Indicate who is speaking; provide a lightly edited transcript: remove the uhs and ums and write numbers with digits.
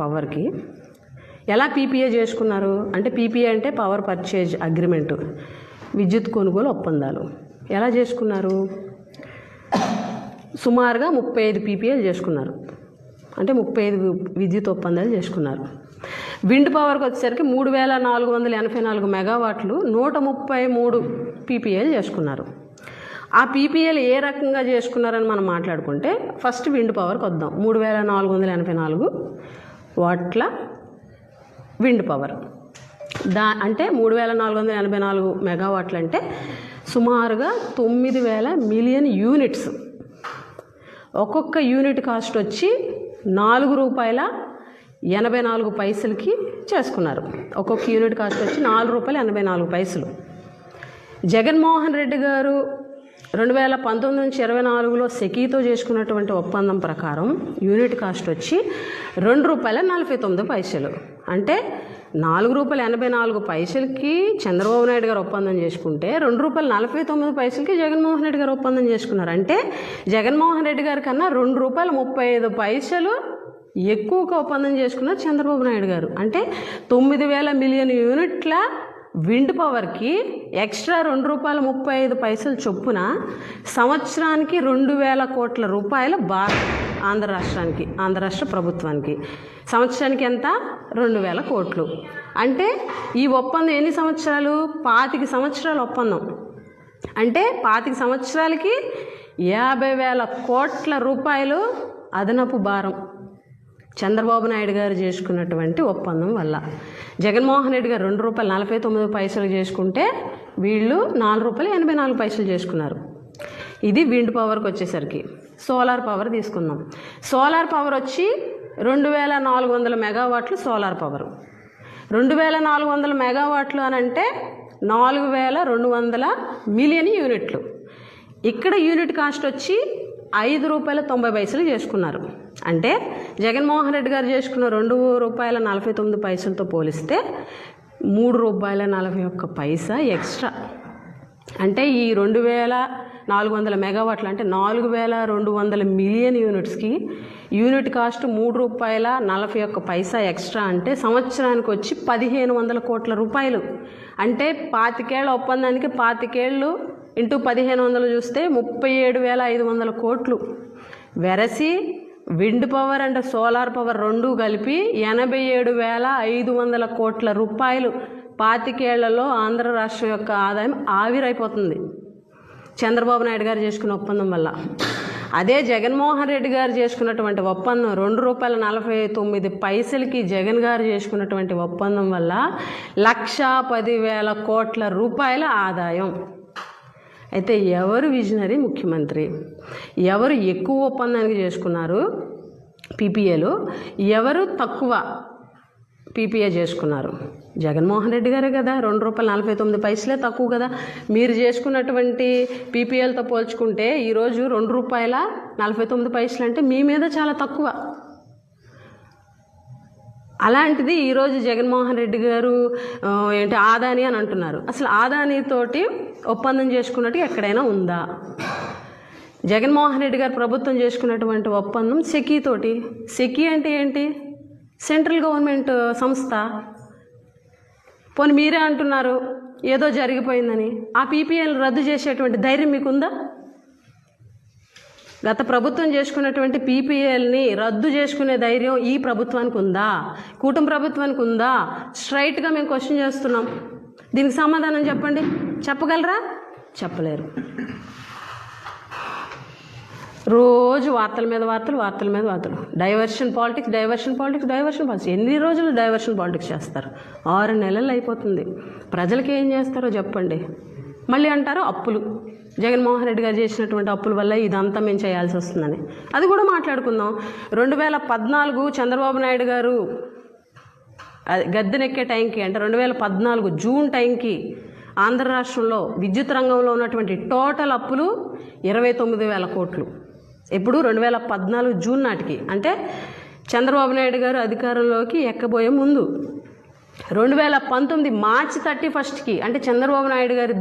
Speaker 1: పవర్కి ఎలా పీపీఏ చేసుకున్నారు అంటే, పీపీఏ అంటే పవర్ పర్చేజ్ అగ్రిమెంటు, విద్యుత్ కొనుగోలు ఒప్పందాలు ఎలా చేసుకున్నారు? సుమారుగా 35 పీపీఏలు చేసుకున్నారు. అంటే 35 విద్యుత్ ఒప్పందాలు చేసుకున్నారు. విండ్ పవర్కి వచ్చేసరికి 3484 మెగావాట్లు 133 పీపీఏలు చేసుకున్నారు. ఆ పీపీఏలు ఏ రకంగా చేసుకున్నారని మనం మాట్లాడుకుంటే, ఫస్ట్ విండ్ పవర్కి వద్దాం. 3484 వాట్ల విండ్ పవర్ అంటే 3484 మెగావాట్లు అంటే సుమారుగా 9000 మిలియన్ యూనిట్స్. ఒక్కొక్క యూనిట్ కాస్ట్ వచ్చి ₹4.84 చేసుకున్నారు. ఒక్కొక్క యూనిట్ కాస్ట్ వచ్చి ₹4.84. జగన్మోహన్ రెడ్డి గారు 2019 నుంచి 24లో సెకీతో చేసుకున్నటువంటి ఒప్పందం ప్రకారం యూనిట్ కాస్ట్ వచ్చి ₹2.49. అంటే ₹4.84కి చంద్రబాబు నాయుడు గారు ఒప్పందం చేసుకుంటే ₹2.49కి జగన్మోహన్ రెడ్డి గారు ఒప్పందం చేసుకున్నారు. అంటే జగన్మోహన్ రెడ్డి గారి కన్నా ₹2.35 ఎక్కువగా ఒప్పందం చేసుకున్నారు చంద్రబాబు నాయుడు గారు. అంటే 9000 మిలియన్ యూనిట్ల విండ్ పవర్కి ఎక్స్ట్రా ₹2.35 చొప్పున సంవత్సరానికి 2000 కోట్ల రూపాయల భారం ఆంధ్ర రాష్ట్రానికి, ఆంధ్ర రాష్ట్ర ప్రభుత్వానికి. సంవత్సరానికి ఎంత? 2000 కోట్లు. అంటే ఈ ఒప్పందం ఎన్ని సంవత్సరాలు? 25 సంవత్సరాల ఒప్పందం. అంటే 25 సంవత్సరాలకి 50,000 కోట్ల రూపాయలు అదనపు భారం చంద్రబాబు నాయుడు గారు చేసుకున్నటువంటి ఒప్పందం వల్ల. జగన్మోహన్ రెడ్డి గారు ₹2.49 చేసుకుంటే వీళ్ళు ₹4.84 చేసుకున్నారు. ఇది విండ్ పవర్కి వచ్చేసరికి. సోలార్ పవర్ తీసుకుందాం. సోలార్ పవర్ వచ్చి 2400 మెగావాట్లు సోలార్ పవర్. 2400 మెగావాట్లు అని అంటే 4200 మిలియన్ యూనిట్లు. ఇక్కడ యూనిట్ కాస్ట్ వచ్చి ₹5.90 చేసుకున్నారు. అంటే జగన్మోహన్ రెడ్డి గారు చేసుకున్న ₹2.49తో పోలిస్తే ₹3.41 ఎక్స్ట్రా. అంటే ఈ 2400 మెగావాట్లు అంటే 4200 మిలియన్ యూనిట్స్కి యూనిట్ కాస్ట్ ₹3.41 ఎక్స్ట్రా. అంటే సంవత్సరానికి వచ్చి 1500 కోట్ల రూపాయలు. అంటే 25 ఏళ్ల ఒప్పందానికి 25 ఏళ్ళు ఇంటూ 1500 చూస్తే 37,500 కోట్లు. వెరసి wind power and solar power రెండు కలిపి 87,500 కోట్ల రూపాయలు 25 ఏళ్లలో ఆంధ్ర రాష్ట్రం యొక్క ఆదాయం ఆవిరైపోతుంది చంద్రబాబు నాయుడు గారు చేసుకున్న ఒప్పందం వల్ల. అదే జగన్మోహన్ రెడ్డి గారు చేసుకున్నటువంటి ఒప్పందం ₹2.49కి జగన్ గారు చేసుకున్నటువంటి ఒప్పందం వల్ల 1,10,000 కోట్ల రూపాయల ఆదాయం. అయితే ఎవరు విజనరీ ముఖ్యమంత్రి? ఎవరు ఎక్కువ ఒప్పందానికి చేసుకున్నారు పీపీఏలు? ఎవరు తక్కువ పీపీఏ చేసుకున్నారు? జగన్మోహన్ రెడ్డి గారే కదా. ₹2.49 తక్కువ కదా. మీరు చేసుకున్నటువంటి పీపీఏలతో పోల్చుకుంటే ఈరోజు ₹2.49 అంటే మీ మీద చాలా తక్కువ. అలాంటిది ఈరోజు జగన్మోహన్ రెడ్డి గారు ఆదాని అని అంటున్నారు. అసలు ఆదానితోటి ఒప్పందం చేసుకున్నట్టు ఎక్కడైనా ఉందా? జగన్మోహన్ రెడ్డి గారు ప్రభుత్వం చేసుకున్నటువంటి ఒప్పందం సెకీతోటి. సెకీ అంటే ఏంటి? సెంట్రల్ గవర్నమెంట్ సంస్థ. పోనీ మీరే అంటున్నారు ఏదో జరిగిపోయిందని. ఆ పీపీఎల్ రద్దు చేసేటువంటి ధైర్యం మీకుందా? గత ప్రభుత్వం చేసుకున్నటువంటి పీపీఎల్ని రద్దు చేసుకునే ధైర్యం ఈ ప్రభుత్వానికి ఉందా? కూటమి ప్రభుత్వానికి ఉందా? స్ట్రైట్గా మేము క్వశ్చన్ చేస్తున్నాం. దీనికి సమాధానం చెప్పండి. చెప్పగలరా? చెప్పలేరు. రోజు వార్తల మీద వార్తలు, వార్తల మీద వార్తలు. Diversion politics. ఎన్ని రోజులు డైవర్షన్ పాలిటిక్స్ చేస్తారు? 6 నెలలు అయిపోతుంది. ప్రజలకి ఏం చేస్తారో చెప్పండి. మళ్ళీ అంటారు అప్పులు. జగన్మోహన్ రెడ్డి గారు చేసినటువంటి అప్పుల వల్ల ఇదంతా మేము చేయాల్సి వస్తుందని. అది కూడా మాట్లాడుకుందాం. 2014 చంద్రబాబు నాయుడు గారు గద్దెనెక్కే టైంకి, అంటే 2014 జూన్ టైంకి ఆంధ్ర రాష్ట్రంలో విద్యుత్ రంగంలో ఉన్నటువంటి టోటల్ అప్పులు 29,000 కోట్లు. ఎప్పుడు? 2014 జూన్ నాటికి. అంటే చంద్రబాబు నాయుడు గారు అధికారంలోకి ఎక్కబోయే ముందు. 2019 మార్చి 31కి అంటే చంద్రబాబు నాయుడు గారు